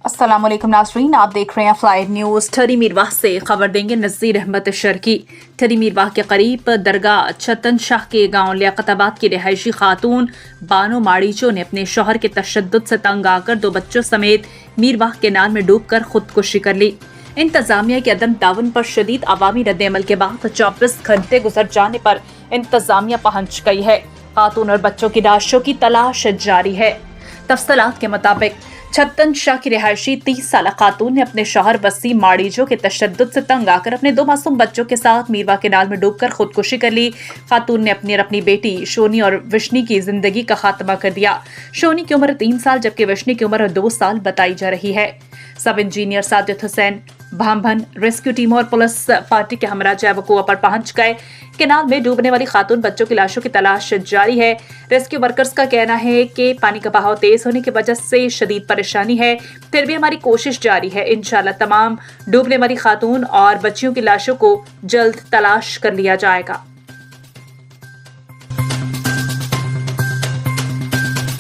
अस्सलाम वालेकुम नाज़रीन, आप देख रहे हैं फ्लाइट न्यूज़। ठरी मीरवाह से खबर देंगे नज़ीर अहमद शर्की। ठरी मीरवाह के करीब दरगाह छतन शाह के गांव लियाकताबाद की रिहायशी खातून बानो माड़ीचो ने अपने शौहर के तशद्दुद से तंग आकर 2 बच्चों समेत मीरवाह केनाल में डूबकर खुदकुशी कर ली। इंतजामिया के अदम तावन पर शदीद अवामी रद्द-ए-अमल के बाद 24 घंटे गुजर जाने पर इंतजामिया पहुंच गई है। खातून और बच्चों की लाशों की तलाश जारी है। तफसीलात के मुताबिक छतन शाह की रिहायशी 30 साल खातून ने अपने शौहर वसीम माड़ीजो के तशद्दुद से तंग आकर अपने 2 मासूम बच्चों के साथ मीरवाह केनाल में डूबकर खुदकुशी कर ली। खातून ने अपनी और अपनी बेटी शोनी और विश्नी की जिंदगी का खात्मा कर दिया। शोनी की उम्र 3 साल जबकि विश्नी की उम्र 2 साल बताई जा रही है। सब इंजीनियर साजिद हुसैन भामभन रेस्क्यू टीमों और पुलिस पार्टी के हमरा जय वकुआ पर पहुंच गए। केनाल में डूबने वाली खातून बच्चों की लाशों की तलाश जारी है। रेस्क्यू वर्कर्स का कहना है कि पानी का बहाव तेज होने की वजह से शदीद परेशानी है, फिर भी हमारी कोशिश जारी है। इंशाल्लाह तमाम डूबने वाली खातून और बच्चियों की लाशों को जल्द तलाश कर लिया जाएगा।